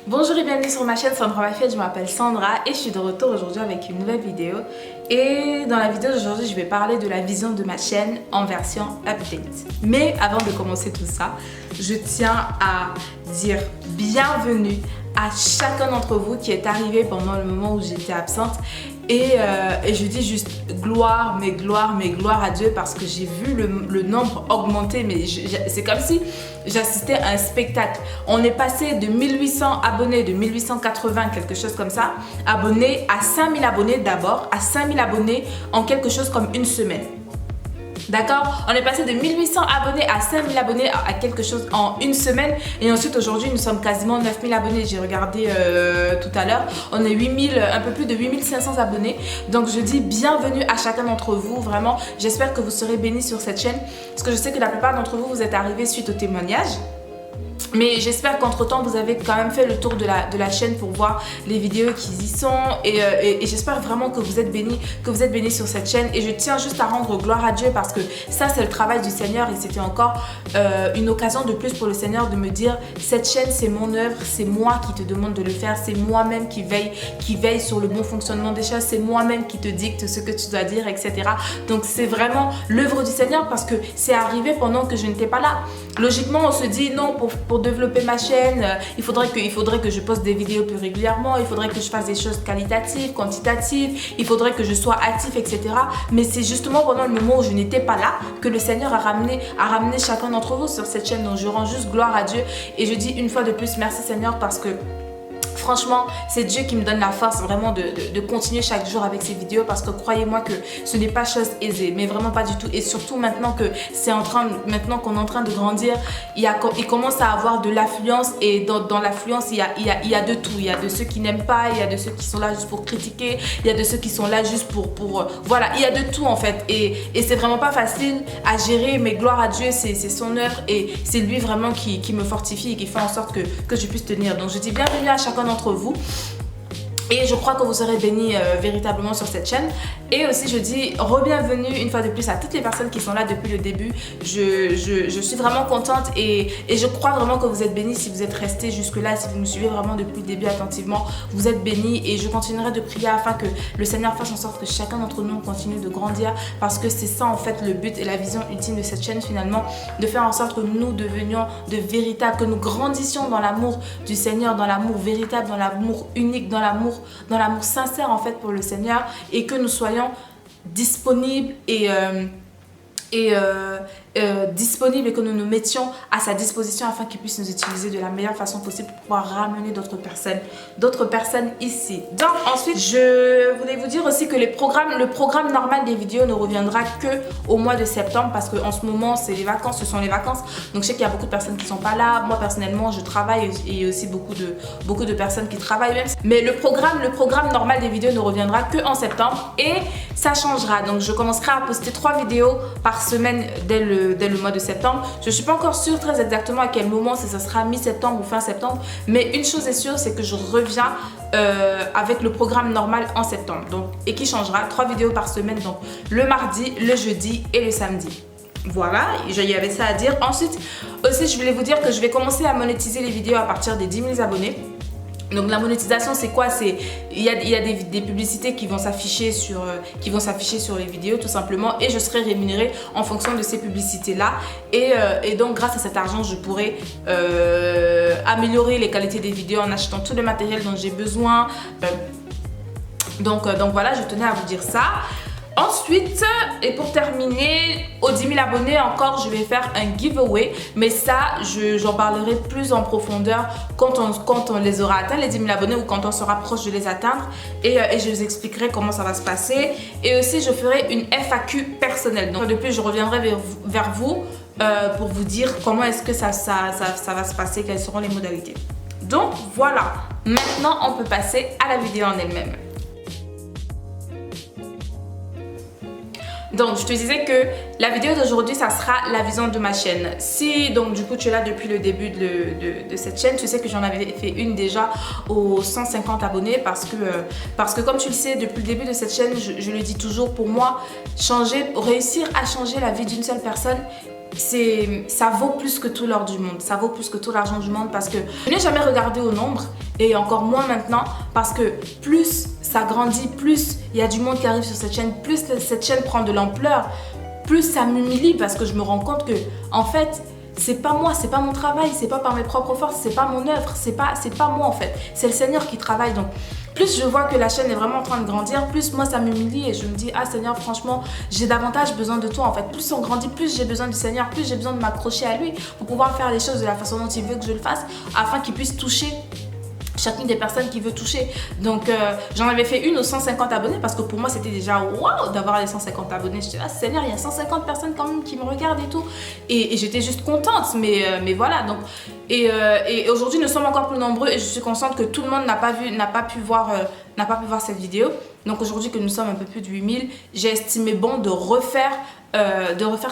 Bonjour et bienvenue sur ma chaîne Sandra Mafiette, je m'appelle Sandra et je suis de retour aujourd'hui avec une nouvelle vidéo. Et dans la vidéo d'aujourd'hui, je vais parler de la vision de ma chaîne en version update. Mais avant de commencer tout ça, je tiens à dire bienvenue à chacun d'entre vous qui est arrivé pendant le moment où j'étais absente. Et je dis juste gloire à Dieu parce que j'ai vu le nombre augmenter, mais c'est comme si j'assistais à un spectacle. On est passé de 1800 abonnés, de 1880, quelque chose comme ça, abonnés à 5000 abonnés d'abord, à 5000 abonnés en quelque chose comme une semaine. D'accord? On est passé de 1800 abonnés à 5000 abonnés à quelque chose en une semaine. Et ensuite, aujourd'hui, nous sommes quasiment 9000 abonnés. J'ai regardé tout à l'heure. On est 8000, un peu plus de 8500 abonnés. Donc, je dis bienvenue à chacun d'entre vous. Vraiment, j'espère que vous serez bénis sur cette chaîne. Parce que je sais que la plupart d'entre vous, vous êtes arrivés suite au témoignage. Mais j'espère qu'entre-temps, vous avez quand même fait le tour de la chaîne pour voir les vidéos qui y sont. Et j'espère vraiment que vous êtes bénis sur cette chaîne. Et je tiens juste à rendre gloire à Dieu parce que ça, c'est le travail du Seigneur. Et c'était encore une occasion de plus pour le Seigneur de me dire, cette chaîne, c'est mon œuvre. C'est moi qui te demande de le faire. C'est moi-même qui veille sur le bon fonctionnement des choses. C'est moi-même qui te dicte ce que tu dois dire, etc. Donc, c'est vraiment l'œuvre du Seigneur parce que c'est arrivé pendant que je n'étais pas là. Logiquement, on se dit, non, pour développer ma chaîne, il faudrait que je poste des vidéos plus régulièrement, il faudrait que je fasse des choses qualitatives, quantitatives, il faudrait que je sois actif, etc. Mais c'est justement pendant le moment où je n'étais pas là que le Seigneur a ramené chacun d'entre vous sur cette chaîne. Donc je rends juste gloire à Dieu et je dis une fois de plus merci Seigneur parce que franchement, c'est Dieu qui me donne la force vraiment de continuer chaque jour avec ces vidéos parce que croyez-moi que ce n'est pas chose aisée, mais vraiment pas du tout. Et surtout maintenant qu'on est en train de grandir, il commence à avoir de l'affluence et dans l'affluence, il y a de tout. Il y a de ceux qui n'aiment pas, il y a de ceux qui sont là juste pour critiquer, il y a de ceux qui sont là juste pour voilà, il y a de tout en fait. Et c'est vraiment pas facile à gérer, mais gloire à Dieu, c'est son œuvre et c'est lui vraiment qui me fortifie et qui fait en sorte que je puisse tenir. Donc je dis bienvenue à chacun d'entre vous. Et je crois que vous serez bénis véritablement sur cette chaîne. Et aussi je dis re-bienvenue une fois de plus à toutes les personnes qui sont là depuis le début. Je suis vraiment contente et je crois vraiment que vous êtes bénis si vous êtes restés jusque là. Si vous me suivez vraiment depuis le début attentivement, vous êtes bénis. Et je continuerai de prier afin que le Seigneur fasse en sorte que chacun d'entre nous continue de grandir. Parce que c'est ça en fait le but et la vision ultime de cette chaîne finalement. De faire en sorte que nous devenions de véritables, que nous grandissions dans l'amour du Seigneur, dans l'amour véritable, dans l'amour unique, dans l'amour sincère en fait pour le Seigneur et que nous soyons disponibles disponibles et que nous nous mettions à sa disposition afin qu'il puisse nous utiliser de la meilleure façon possible pour pouvoir ramener d'autres personnes ici. Donc ensuite, je voulais vous dire aussi que le programme normal des vidéos ne reviendra que au mois de septembre parce qu'en ce moment, c'est les vacances, ce sont les vacances. Donc je sais qu'il y a beaucoup de personnes qui ne sont pas là. Moi personnellement, je travaille et aussi beaucoup de personnes qui travaillent même. Mais le programme normal des vidéos ne reviendra que en septembre et ça changera. Donc je commencerai à poster 3 vidéos par semaine dès le mois de septembre. Je ne suis pas encore sûre très exactement à quel moment, si ça sera mi-septembre ou fin septembre. Mais une chose est sûre, c'est que je reviens avec le programme normal en septembre. Donc, et qui changera 3 vidéos par semaine. Donc le mardi, le jeudi et le samedi. Voilà, il y avait ça à dire. Ensuite, aussi, je voulais vous dire que je vais commencer à monétiser les vidéos à partir des 10 000 abonnés. Donc la monétisation c'est quoi? Il y a des publicités qui vont s'afficher sur les vidéos tout simplement et je serai rémunérée en fonction de ces publicités là et donc grâce à cet argent je pourrai améliorer les qualités des vidéos en achetant tout le matériel dont j'ai besoin. Donc voilà, je tenais à vous dire ça. Ensuite, et pour terminer, aux 10 000 abonnés encore, je vais faire un giveaway. Mais ça, j'en parlerai plus en profondeur quand on les aura atteints, les 10 000 abonnés, ou quand on sera proche de les atteindre. Et je vous expliquerai comment ça va se passer. Et aussi, je ferai une FAQ personnelle. Donc, de plus, je reviendrai vers vous pour vous dire comment est-ce que ça va se passer, quelles seront les modalités. Donc, voilà. Maintenant, on peut passer à la vidéo en elle-même. Donc, je te disais que la vidéo d'aujourd'hui, ça sera la vision de ma chaîne. Si, donc, du coup, tu es là depuis le début de cette chaîne, tu sais que j'en avais fait une déjà aux 150 abonnés parce que comme tu le sais, depuis le début de cette chaîne, je le dis toujours, pour moi, réussir à changer la vie d'une seule personne, ça vaut plus que tout l'or du monde, ça vaut plus que tout l'argent du monde, parce que je n'ai jamais regardé au nombre, et encore moins maintenant, parce que plus ça grandit, plus il y a du monde qui arrive sur cette chaîne, plus cette chaîne prend de l'ampleur, plus ça m'humilie, parce que je me rends compte que en fait c'est pas moi, c'est pas mon travail, c'est pas par mes propres forces, c'est pas mon œuvre, c'est pas moi en fait, c'est le Seigneur qui travaille. Donc plus je vois que la chaîne est vraiment en train de grandir, plus moi ça m'humilie et je me dis ah Seigneur, franchement j'ai davantage besoin de toi en fait. Plus on grandit, plus j'ai besoin du Seigneur, plus j'ai besoin de m'accrocher à lui pour pouvoir faire les choses de la façon dont il veut que je le fasse, afin qu'il puisse toucher chacune des personnes qui veut toucher. Donc j'en avais fait une aux 150 abonnés, parce que pour moi c'était déjà waouh d'avoir les 150 abonnés. Je dis ah Seigneur, il y a 150 personnes quand même qui me regardent et tout, et j'étais juste contente, mais voilà. Donc et aujourd'hui nous sommes encore plus nombreux, et je suis consciente que tout le monde n'a pas pu voir cette vidéo. Donc aujourd'hui que nous sommes un peu plus de 8000, j'ai estimé bon de refaire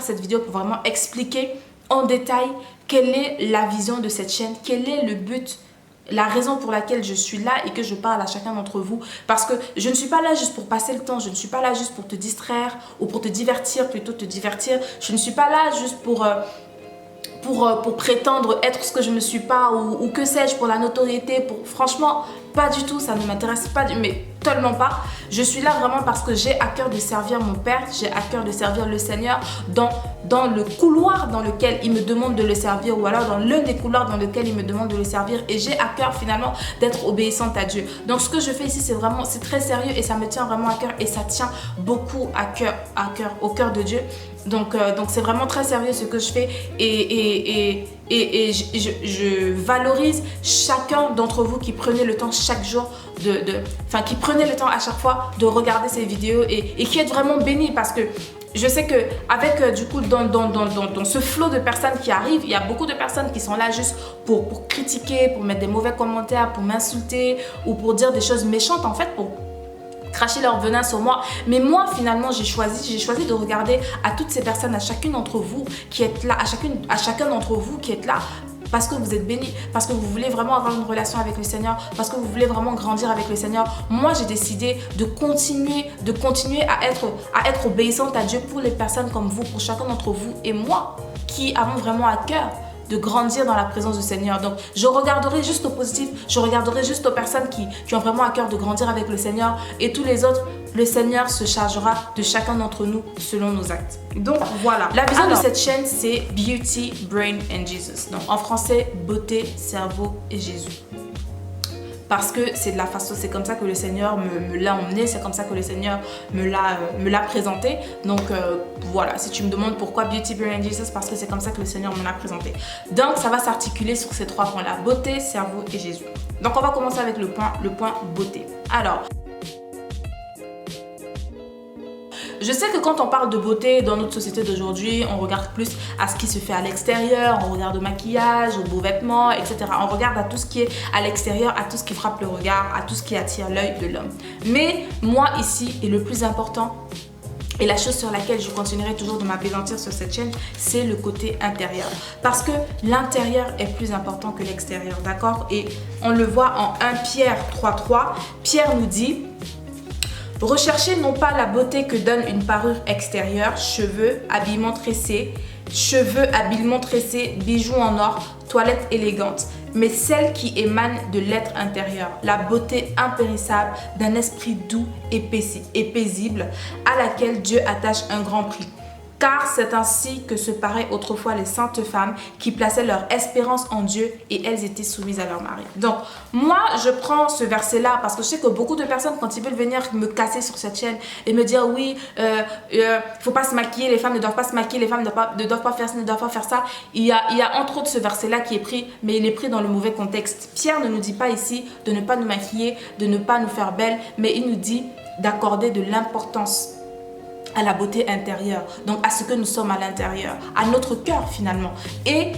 cette vidéo pour vraiment expliquer en détail quelle est la vision de cette chaîne, quel est le but, la raison pour laquelle je suis là et que je parle à chacun d'entre vous. Parce que je ne suis pas là juste pour passer le temps, je ne suis pas là juste pour te distraire ou pour te divertir, plutôt te divertir. Je ne suis pas là juste pour prétendre être ce que je ne suis pas, ou que sais-je, pour la notoriété. Franchement, pas du tout, ça ne m'intéresse pas, mais tellement pas. Je suis là vraiment parce que j'ai à cœur de servir mon Père, j'ai à cœur de servir le Seigneur dans le couloir dans lequel il me demande de le servir, ou alors dans l'un des couloirs dans lequel il me demande de le servir, et j'ai à cœur finalement d'être obéissante à Dieu. Donc ce que je fais ici, c'est très sérieux et ça me tient vraiment à cœur, et ça tient beaucoup au cœur de Dieu. Donc c'est vraiment très sérieux ce que je fais, et je valorise chacun d'entre vous qui prenez le temps chaque jour qui prenez le temps à chaque fois de regarder ces vidéos, et qui êtes vraiment bénis, parce que je sais que avec du coup dans ce flot de personnes qui arrivent, il y a beaucoup de personnes qui sont là juste pour critiquer, pour mettre des mauvais commentaires, pour m'insulter, ou pour dire des choses méchantes en fait, pour cracher leur venin sur moi. Mais moi finalement j'ai choisi de regarder à toutes ces personnes, à chacune d'entre vous qui êtes là, à chacun d'entre vous qui êtes là, parce que vous êtes bénis, parce que vous voulez vraiment avoir une relation avec le Seigneur, parce que vous voulez vraiment grandir avec le Seigneur. Moi j'ai décidé de continuer à être obéissante à Dieu pour les personnes comme vous, pour chacun d'entre vous et moi qui avons vraiment à cœur de grandir dans la présence du Seigneur. Donc je regarderai juste au positif, je regarderai juste aux personnes qui ont vraiment à cœur de grandir avec le Seigneur, et tous les autres, le Seigneur se chargera de chacun d'entre nous selon nos actes. Donc voilà, la vision de cette chaîne, c'est Beauty, Brain and Jesus. Donc en français, beauté, cerveau et Jésus. Parce que c'est de la façon, c'est comme ça que le Seigneur me l'a emmené, c'est comme ça que le Seigneur me l'a présenté. Donc voilà, si tu me demandes pourquoi Beauty, Brain and Jesus, parce que c'est comme ça que le Seigneur me l'a présenté. Donc ça va s'articuler sur ces trois points-là, beauté, cerveau et Jésus. Donc on va commencer avec le point beauté. Alors, je sais que quand on parle de beauté dans notre société d'aujourd'hui, on regarde plus à ce qui se fait à l'extérieur, on regarde au maquillage, aux beaux vêtements, etc. On regarde à tout ce qui est à l'extérieur, à tout ce qui frappe le regard, à tout ce qui attire l'œil de l'homme. Mais moi ici, et le plus important, et la chose sur laquelle je continuerai toujours de m'apaisantir sur cette chaîne, c'est le côté intérieur. Parce que l'intérieur est plus important que l'extérieur, d'accord? Et on le voit en 1 Pierre 3.3. Pierre nous dit: recherchez non pas la beauté que donne une parure extérieure, cheveux habilement tressés, bijoux en or, toilette élégante, mais celle qui émane de l'être intérieur, la beauté impérissable d'un esprit doux et paisible, à laquelle Dieu attache un grand prix. Car c'est ainsi que se paraient autrefois les saintes femmes qui plaçaient leur espérance en Dieu, et elles étaient soumises à leur mari. Donc moi je prends ce verset là parce que je sais que beaucoup de personnes, quand ils veulent venir me casser sur cette chaîne et me dire oui, faut pas se maquiller, les femmes ne doivent pas se maquiller, les femmes ne doivent pas faire ça, ne doivent pas faire ça, il y a entre autres ce verset là qui est pris, mais il est pris dans le mauvais contexte. Pierre ne nous dit pas ici de ne pas nous maquiller, de ne pas nous faire belle, mais il nous dit d'accorder de l'importance à la beauté intérieure, donc à ce que nous sommes à l'intérieur, à notre cœur finalement. Et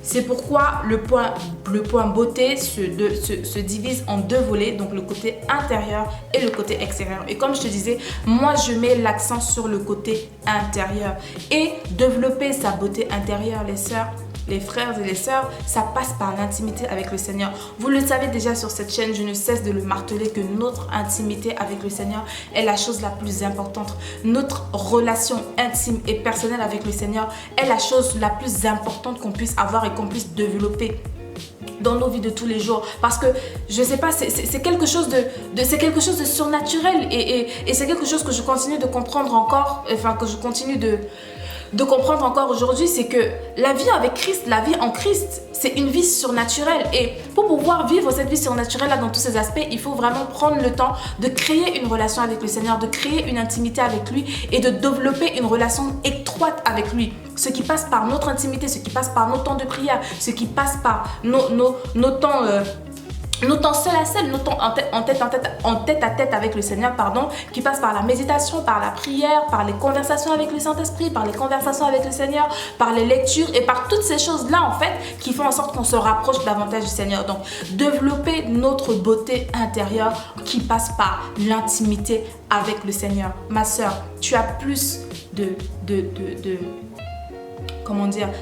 c'est pourquoi le point beauté se divise en 2 volets, donc le côté intérieur et le côté extérieur. Et comme je te disais, moi je mets l'accent sur le côté intérieur. Et développer sa beauté intérieure, les sœurs, les frères et les sœurs, ça passe par l'intimité avec le Seigneur. Vous le savez déjà sur cette chaîne, je ne cesse de le marteler que notre intimité avec le Seigneur est la chose la plus importante. Notre relation intime et personnelle avec le Seigneur est la chose la plus importante qu'on puisse avoir et qu'on puisse développer dans nos vies de tous les jours, parce que je sais pas, c'est quelque chose de surnaturel et c'est quelque chose que je continue de comprendre encore, enfin que je continue de comprendre encore aujourd'hui, c'est que la vie avec Christ, la vie en Christ, c'est une vie surnaturelle. Et pour pouvoir vivre cette vie surnaturelle là dans tous ses aspects, il faut vraiment prendre le temps de créer une relation avec le Seigneur, de créer une intimité avec lui et de développer une relation étroite avec lui. Ce qui passe par notre intimité, ce qui passe par nos temps de prière, ce qui passe par nos temps seul à seul, nos temps en tête à tête avec le Seigneur, qui passe par la méditation, par la prière, par les conversations avec le Saint-Esprit, par les conversations avec le Seigneur, par les lectures et par toutes ces choses-là en fait qui font en sorte qu'on se rapproche davantage du Seigneur. Donc, développer notre beauté intérieure qui passe par l'intimité avec le Seigneur. Ma sœur, tu as plus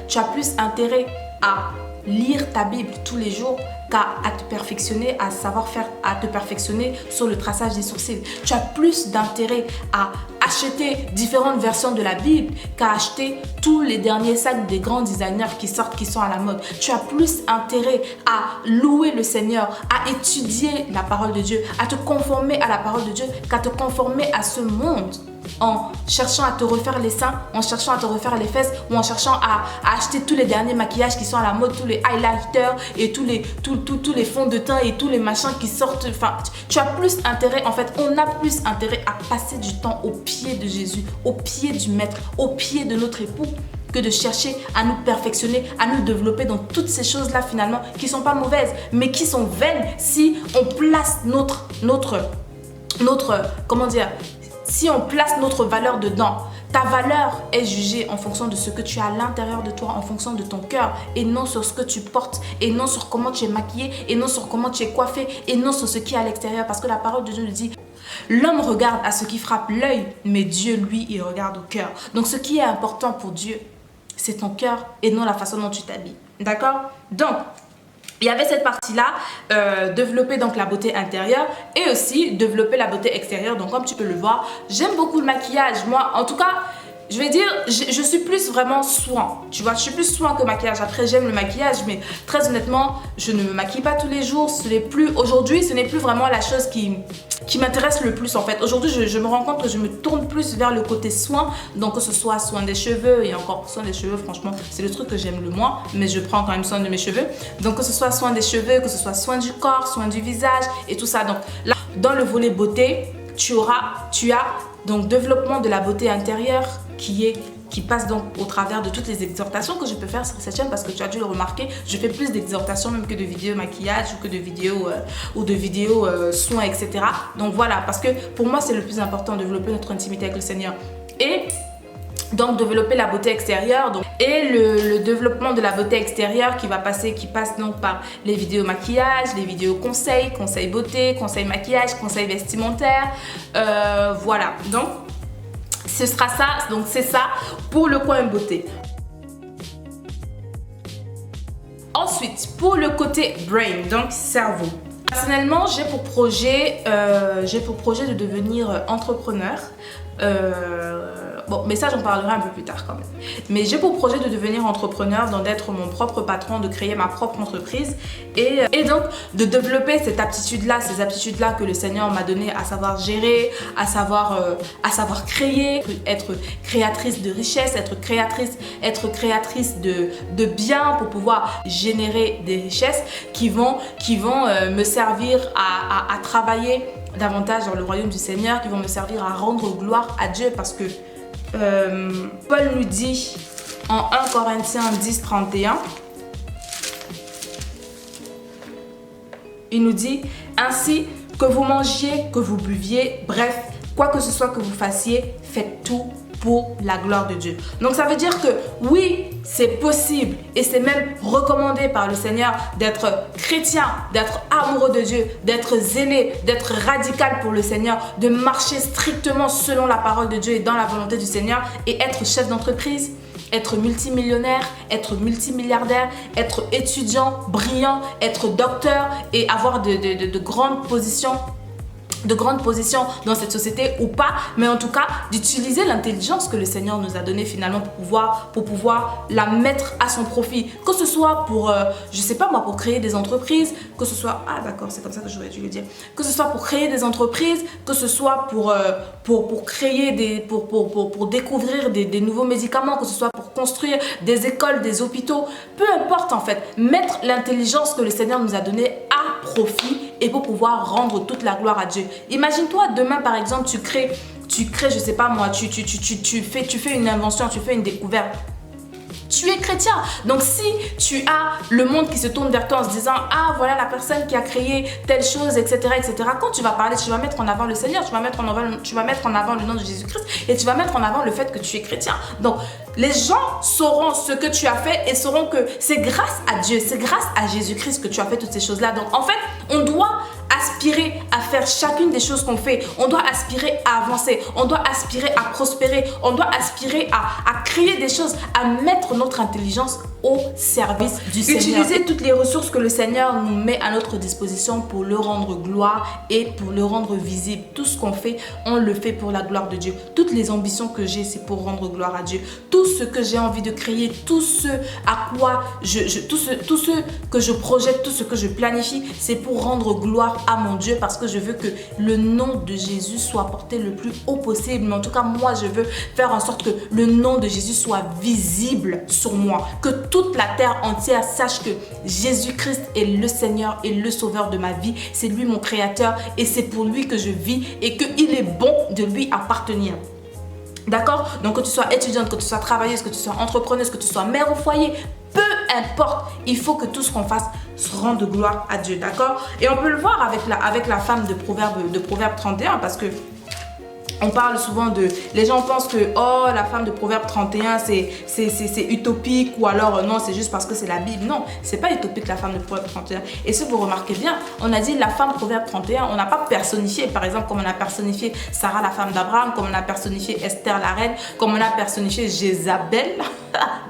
tu as plus intérêt à lire ta Bible tous les jours qu'à te perfectionner, à te perfectionner sur le traçage des sourcils. Tu as plus d'intérêt à acheter différentes versions de la Bible qu'à acheter tous les derniers sacs des grands designers qui sortent, qui sont à la mode. Tu as plus intérêt à louer le Seigneur, à étudier la parole de Dieu, à te conformer à la parole de Dieu qu'à te conformer à ce monde, en cherchant à te refaire les seins, en cherchant à te refaire les fesses ou en cherchant à acheter tous les derniers maquillages qui sont à la mode, tous les highlighters et tous les fonds de teint et tous les machins qui sortent. Enfin, tu as plus intérêt, en fait, on a plus intérêt à passer du temps au pied de Jésus, au pied du Maître, au pied de notre époux, que de chercher à nous perfectionner, à nous développer dans toutes ces choses-là finalement qui sont pas mauvaises, mais qui sont vaines si on place si on place notre valeur dedans. Ta valeur est jugée en fonction de ce que tu as à l'intérieur de toi, en fonction de ton cœur, et non sur ce que tu portes, et non sur comment tu es maquillé, et non sur comment tu es coiffé, et non sur ce qui est à l'extérieur. Parce que la parole de Dieu nous dit, l'homme regarde à ce qui frappe l'œil, mais Dieu, lui, il regarde au cœur. Donc ce qui est important pour Dieu, c'est ton cœur et non la façon dont tu t'habilles. D'accord? Donc, il y avait cette partie-là, développer donc la beauté intérieure et aussi développer la beauté extérieure. Donc comme tu peux le voir, j'aime beaucoup le maquillage. Moi, en tout cas, je vais dire, je suis plus vraiment soin. Tu vois, je suis plus soin que maquillage. Après, j'aime le maquillage, mais très honnêtement, je ne me maquille pas tous les jours. Aujourd'hui, ce n'est plus vraiment la chose qui m'intéresse le plus en fait. Aujourd'hui, je me rends compte que je me tourne plus vers le côté soin. Donc que ce soit soin des cheveux, et encore soin des cheveux, franchement, c'est le truc que j'aime le moins, mais je prends quand même soin de mes cheveux. Donc que ce soit soin des cheveux, que ce soit soin du corps, soin du visage et tout ça. Donc là, dans le volet beauté, tu as donc développement de la beauté intérieure qui passe donc au travers de toutes les exhortations que je peux faire sur cette chaîne, parce que tu as dû le remarquer, je fais plus d'exhortations même que de vidéos maquillage ou que de vidéos soins, etc. Donc voilà, parce que pour moi c'est le plus important, développer notre intimité avec le Seigneur et donc développer la beauté extérieure. Et le développement de la beauté extérieure qui passe donc par les vidéos maquillage, les vidéos conseils beauté, conseils maquillage, conseils vestimentaires, voilà. Donc ce sera ça, donc c'est ça pour le coin beauté. Ensuite, pour le côté brain, donc cerveau. Personnellement, j'ai pour projet de devenir entrepreneur. Bon, mais ça j'en parlerai un peu plus tard quand même. Mais j'ai pour projet de devenir entrepreneur, d'être mon propre patron, de créer ma propre entreprise et donc de développer cette aptitude-là, ces aptitudes-là que le Seigneur m'a donné, à savoir gérer, à savoir créer, être créatrice de richesse, être créatrice de biens pour pouvoir générer des richesses qui vont me servir à travailler davantage dans le royaume du Seigneur, qui vont me servir à rendre gloire à Dieu, parce que Paul nous dit en 1 Corinthiens 10, 31, il nous dit ainsi que vous mangiez, que vous buviez, bref, quoi que ce soit que vous fassiez, faites tout pour la gloire de Dieu. Donc ça veut dire que oui, c'est possible et c'est même recommandé par le Seigneur d'être chrétien, d'être amoureux de Dieu, d'être zélé, d'être radical pour le Seigneur, de marcher strictement selon la parole de Dieu et dans la volonté du Seigneur et être chef d'entreprise. être multimillionnaire, être multimilliardaire, être étudiant, brillant, être docteur et avoir de grandes positions dans cette société ou pas, mais en tout cas d'utiliser l'intelligence que le Seigneur nous a donnée finalement pour pouvoir la mettre à son profit, que ce soit pour, je sais pas moi, pour créer des entreprises, que ce soit, ah d'accord, c'est comme ça que j'aurais dû le dire, que ce soit pour créer des entreprises, que ce soit pour créer pour découvrir des nouveaux médicaments, que ce soit pour construire des écoles, des hôpitaux, peu importe en fait, mettre l'intelligence que le Seigneur nous a donnée à profit et pour pouvoir rendre toute la gloire à Dieu. Imagine-toi demain par exemple tu crées, je sais pas moi, tu fais une invention, tu fais une découverte. Tu es chrétien. Donc si tu as le monde qui se tourne vers toi en se disant ah voilà la personne qui a créé telle chose, etc., quand tu vas parler, tu vas mettre en avant le Seigneur, tu vas mettre en avant le nom de Jésus-Christ et tu vas mettre en avant le fait que tu es chrétien. Donc les gens sauront ce que tu as fait et sauront que c'est grâce à Dieu, c'est grâce à Jésus-Christ que tu as fait toutes ces choses-là. Donc en fait, on doit aspirer à faire chacune des choses qu'on fait. On doit aspirer à avancer. On doit aspirer à prospérer. On doit aspirer à créer des choses, à mettre notre intelligence au service du Seigneur. Utiliser toutes les ressources que le Seigneur nous met à notre disposition pour le rendre gloire et pour le rendre visible. Tout ce qu'on fait, on le fait pour la gloire de Dieu. Toutes les ambitions que j'ai, c'est pour rendre gloire à Dieu. Tout ce que j'ai envie de créer, tout ce à quoi tout ce que je projette, tout ce que je planifie, c'est pour rendre gloire à mon Dieu parce que je veux que le nom de Jésus soit porté le plus haut possible. Mais en tout cas, moi, je veux faire en sorte que le nom de Jésus soit visible sur moi. Que toute la terre entière sache que Jésus-Christ est le Seigneur et le Sauveur de ma vie. C'est lui mon Créateur et c'est pour lui que je vis et qu'il est bon de lui appartenir. D'accord? Donc que tu sois étudiante, que tu sois travailleuse, que tu sois entrepreneuse, que tu sois mère au foyer, peu importe, il faut que tout ce qu'on fasse se rende gloire à Dieu, d'accord? Et on peut le voir avec la femme de Proverbe 31 parce que on parle souvent de... Les gens pensent que oh, la femme de Proverbe 31 c'est utopique ou alors non, c'est juste parce que c'est la Bible. Non, c'est pas utopique la femme de Proverbe 31. Et si vous remarquez bien, on a dit la femme Proverbe 31, on n'a pas personnifié, par exemple comme on a personnifié Sarah la femme d'Abraham, comme on a personnifié Esther la reine, comme on a personnifié Jézabel,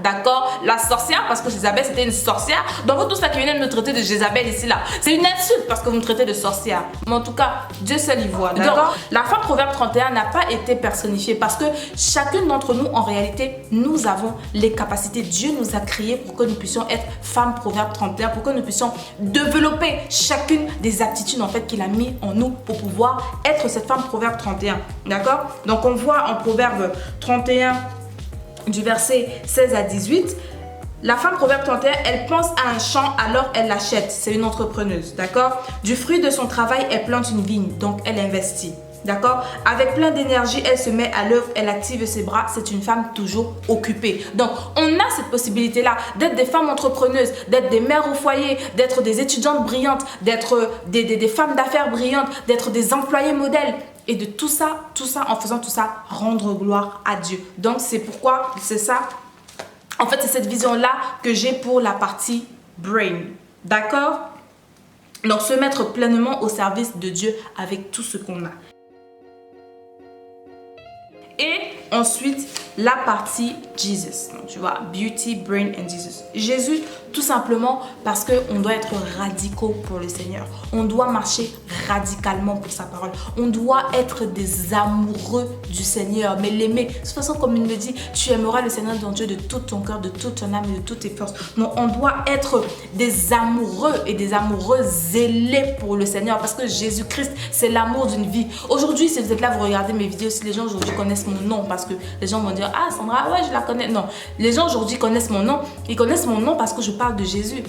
d'accord, la sorcière, parce que Jézabel c'était une sorcière. Donc vous tous ça qui venez de me traiter de Jézabel ici là, c'est une insulte parce que vous me traitez de sorcière. Mais en tout cas, Dieu seul y voit, d'accord. La femme Proverbe 31 n'a pas été personnifiée parce que chacune d'entre nous en réalité nous avons les capacités. Dieu nous a créés pour que nous puissions être femmes Proverbe 31, pour que nous puissions développer chacune des aptitudes en fait qu'il a mis en nous pour pouvoir être cette femme Proverbe 31, d'accord. Donc on voit en Proverbe 31 du verset 16 à 18, la femme Proverbe 31, elle pense à un champ alors elle l'achète. C'est une entrepreneuse, d'accord. Du fruit de son travail, elle plante une vigne, donc elle investit. D'accord? Avec plein d'énergie, elle se met à l'œuvre, elle active ses bras. C'est une femme toujours occupée. Donc, on a cette possibilité-là d'être des femmes entrepreneuses, d'être des mères au foyer, d'être des étudiantes brillantes, d'être des femmes d'affaires brillantes, d'être des employés modèles. Et de tout ça, en faisant tout ça, rendre gloire à Dieu. Donc, c'est pourquoi, c'est ça. En fait, c'est cette vision-là que j'ai pour la partie brain. D'accord? Donc, se mettre pleinement au service de Dieu avec tout ce qu'on a. Et ensuite, la partie Jesus. Donc, tu vois, beauty, brain and Jesus. Jésus, tout simplement parce qu'on doit être radicaux pour le Seigneur. On doit marcher radicalement pour sa parole. On doit être des amoureux du Seigneur, mais l'aimer. De toute façon, comme il le dit, tu aimeras le Seigneur ton Dieu de tout ton cœur, de toute ton âme et de toutes tes forces. Donc, on doit être des amoureux et des amoureuses zélés pour le Seigneur parce que Jésus-Christ, c'est l'amour d'une vie. Aujourd'hui, si vous êtes là, vous regardez mes vidéos, si les gens aujourd'hui connaissent mon nom, parce que les gens vont dire ah Sandra, ouais je la connais. Non, les gens aujourd'hui connaissent mon nom. Ils connaissent mon nom parce que je parle de Jésus.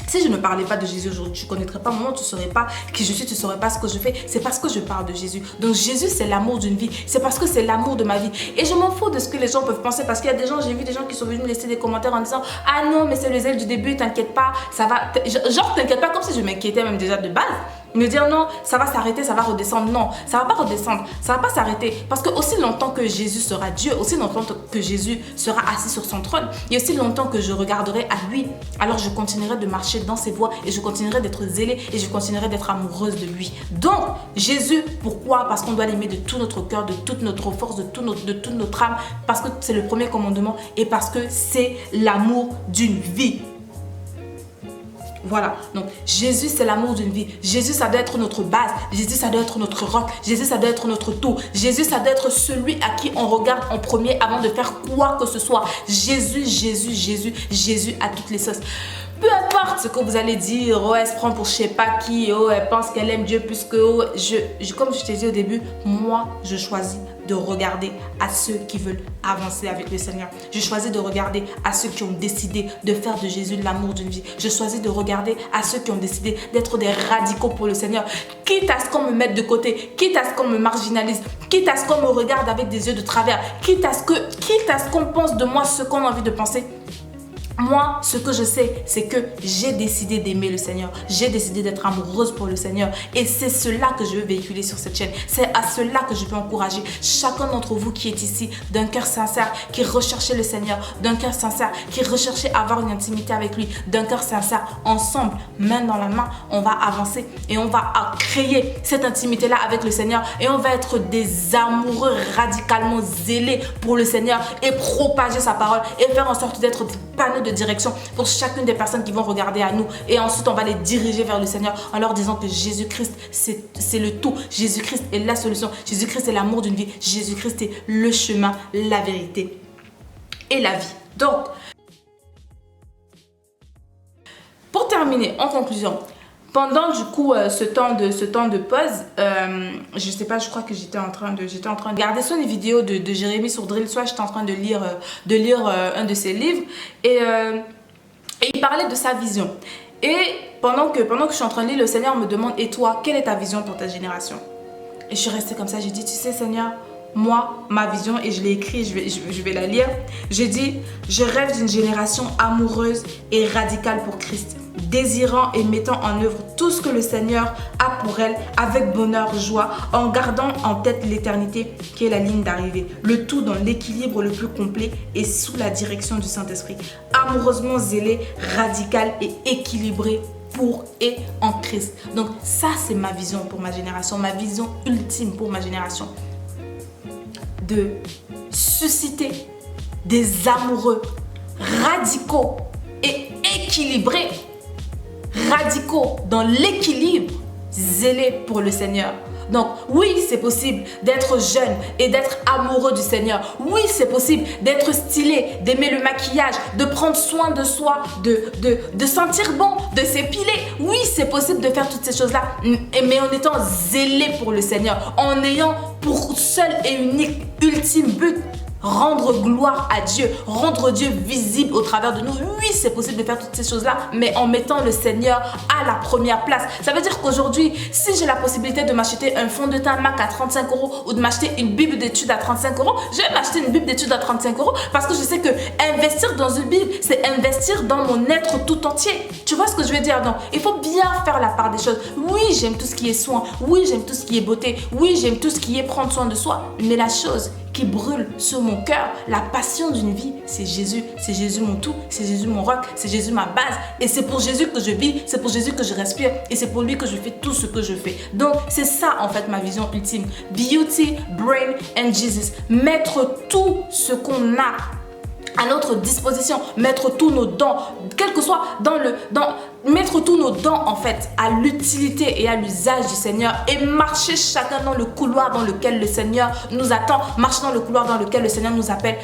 Si je ne parlais pas de Jésus aujourd'hui, tu ne connaîtrais pas mon nom, tu ne saurais pas qui je suis, tu ne saurais pas ce que je fais. C'est parce que je parle de Jésus. Donc Jésus, c'est l'amour d'une vie. C'est parce que c'est l'amour de ma vie. Et je m'en fous de ce que les gens peuvent penser parce qu'il y a des gens, j'ai vu des gens qui sont venus me laisser des commentaires en disant ah non, mais c'est le zèle du début, t'inquiète pas, ça va. Genre, t'inquiète pas, comme si je m'inquiétais même déjà de base. Me dire non, ça va s'arrêter, ça va redescendre. Non, ça va pas redescendre, ça va pas s'arrêter. Parce que aussi longtemps que Jésus sera Dieu, aussi longtemps que Jésus sera assis sur son trône, et aussi longtemps que je regarderai à lui, alors je continuerai de marcher dans ses voies et je continuerai d'être zélée et je continuerai d'être amoureuse de lui. Donc, Jésus, pourquoi? Parce qu'on doit l'aimer de tout notre cœur, de toute notre force, de toute notre âme, parce que c'est le premier commandement et parce que c'est l'amour d'une vie. Voilà, donc Jésus c'est l'amour d'une vie. Jésus ça doit être notre base. Jésus ça doit être notre roc. Jésus ça doit être notre tout. Jésus ça doit être celui à qui on regarde en premier avant de faire quoi que ce soit. Jésus, Jésus, Jésus, Jésus à toutes les sauces. Peu importe ce que vous allez dire, oh elle se prend pour je sais pas qui, oh elle pense qu'elle aime Dieu plus que oh, comme je t'ai dit au début, moi je choisis de regarder à ceux qui veulent avancer avec le Seigneur. Je choisis de regarder à ceux qui ont décidé de faire de Jésus l'amour d'une vie. Je choisis de regarder à ceux qui ont décidé d'être des radicaux pour le Seigneur. Quitte à ce qu'on me mette de côté, quitte à ce qu'on me marginalise, quitte à ce qu'on me regarde avec des yeux de travers, quitte à ce qu'on pense de moi ce qu'on a envie de penser. Moi, ce que je sais, c'est que j'ai décidé d'aimer le Seigneur. J'ai décidé d'être amoureuse pour le Seigneur. Et c'est cela que je veux véhiculer sur cette chaîne. C'est à cela que je veux encourager chacun d'entre vous qui est ici, d'un cœur sincère, qui recherchez le Seigneur, d'un cœur sincère, qui recherchez avoir une intimité avec lui, d'un cœur sincère. Ensemble, main dans la main, on va avancer et on va créer cette intimité-là avec le Seigneur. Et on va être des amoureux radicalement zélés pour le Seigneur et propager sa parole et faire en sorte d'être des panneaux de direction pour chacune des personnes qui vont regarder à nous, et ensuite on va les diriger vers le Seigneur en leur disant que Jésus-Christ c'est le tout, Jésus-Christ est la solution, Jésus-Christ est l'amour d'une vie, Jésus-Christ est le chemin, la vérité et la vie. Donc, pour terminer, en conclusion, pendant du coup ce temps de pause, je sais pas, je crois que j'étais en train de regarder soit une vidéo de Jérémie sur Drill, soit j'étais en train de lire un de ses livres et il parlait de sa vision. Et pendant que je suis en train de lire, le Seigneur me demande: et toi, quelle est ta vision pour ta génération? Et je suis restée comme ça, j'ai dit: tu sais Seigneur, moi, ma vision, et je l'ai écrit, je vais la lire. J'ai dit: je rêve d'une génération amoureuse et radicale pour Christ, désirant et mettant en œuvre tout ce que le Seigneur a pour elle avec bonheur, joie, en gardant en tête l'éternité qui est la ligne d'arrivée. Le tout dans l'équilibre le plus complet et sous la direction du Saint-Esprit. Amoureusement zélé, radical et équilibré pour et en Christ. Donc ça, c'est ma vision pour ma génération, ma vision ultime pour ma génération. De susciter des amoureux radicaux et équilibrés, radicaux dans l'équilibre, zélés pour le Seigneur. Donc oui, c'est possible d'être jeune et d'être amoureux du Seigneur. Oui, c'est possible d'être stylé, d'aimer le maquillage, de prendre soin de soi, de sentir bon, de s'épiler. Oui, c'est possible de faire toutes ces choses-là, mais en étant zélé pour le Seigneur, en ayant pour seul et unique ultime but rendre gloire à Dieu, rendre Dieu visible au travers de nous. Oui, c'est possible de faire toutes ces choses-là, mais en mettant le Seigneur à la première place. Ça veut dire qu'aujourd'hui, si j'ai la possibilité de m'acheter un fond de teint MAC à 35 € ou de m'acheter une Bible d'études à 35 €, je vais m'acheter une Bible d'études à 35 € parce que je sais que investir dans une Bible, c'est investir dans mon être tout entier. Tu vois ce que je veux dire? Donc, il faut bien faire la part des choses. Oui, j'aime tout ce qui est soin. Oui, j'aime tout ce qui est beauté. Oui, j'aime tout ce qui est prendre soin de soi. Mais la chose qui brûle sur mon cœur, la passion d'une vie, c'est Jésus. C'est Jésus mon tout, c'est Jésus mon roc, c'est Jésus ma base. Et c'est pour Jésus que je vis, c'est pour Jésus que je respire et c'est pour lui que je fais tout ce que je fais. Donc, c'est ça en fait ma vision ultime. Beauty, brain and Jesus. Mettre tout ce qu'on a à notre disposition, mettre tous nos dons, quel que soit mettre tous nos dons en fait à l'utilité et à l'usage du Seigneur et marcher chacun dans le couloir dans lequel le Seigneur nous attend, marcher dans le couloir dans lequel le Seigneur nous appelle.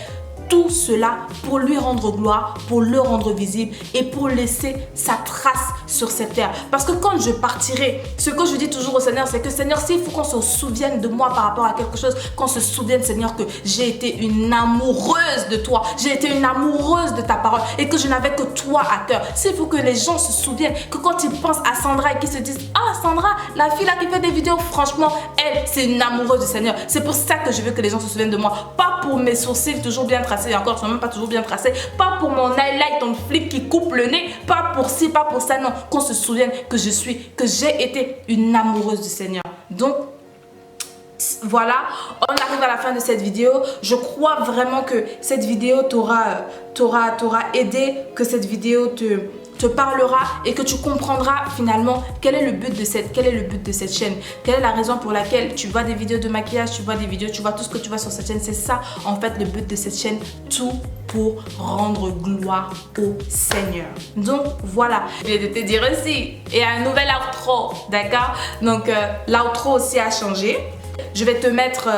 Tout cela pour lui rendre gloire, pour le rendre visible et pour laisser sa trace sur cette terre. Parce que quand je partirai, ce que je dis toujours au Seigneur, c'est que Seigneur, s'il faut qu'on se souvienne de moi par rapport à quelque chose, qu'on se souvienne, Seigneur, que j'ai été une amoureuse de toi, j'ai été une amoureuse de ta parole et que je n'avais que toi à cœur. S'il faut que les gens se souviennent, que quand ils pensent à Sandra et qu'ils se disent: ah, Sandra, la fille là qui fait des vidéos, franchement, elle, c'est une amoureuse du Seigneur. C'est pour ça que je veux que les gens se souviennent de moi. Pas pour mes sourcils toujours bien tracés, tracés, et encore, ils sont même pas toujours bien tracés. Pas pour mon highlight en flic qui coupe le nez, pas pour ci, pas pour ça, non. Qu'on se souvienne que j'ai été une amoureuse du Seigneur. Donc, voilà, on arrive à la fin de cette vidéo. Je crois vraiment que cette vidéo t'aura aidé, que cette vidéo te parlera et que tu comprendras finalement quel est le but de cette chaîne, quelle est la raison pour laquelle tu vois des vidéos de maquillage, tu vois des vidéos, tu vois tout ce que tu vois sur cette chaîne. C'est ça en fait le but de cette chaîne, tout pour rendre gloire au Seigneur. Donc voilà, je vais te dire aussi, et un nouvel outro, d'accord? Donc l'outro aussi a changé. Je vais te mettre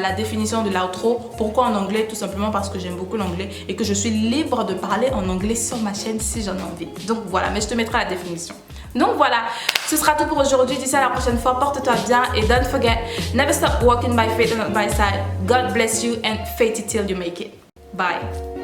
la définition de l'outro. Pourquoi en anglais? Tout simplement parce que j'aime beaucoup l'anglais et que je suis libre de parler en anglais sur ma chaîne si j'en ai envie. Donc voilà, mais je te mettrai la définition. Donc voilà, ce sera tout pour aujourd'hui. D'ici à la prochaine fois, porte-toi bien et don't forget, never stop walking by faith and not by sight. God bless you and faith it till you make it. Bye.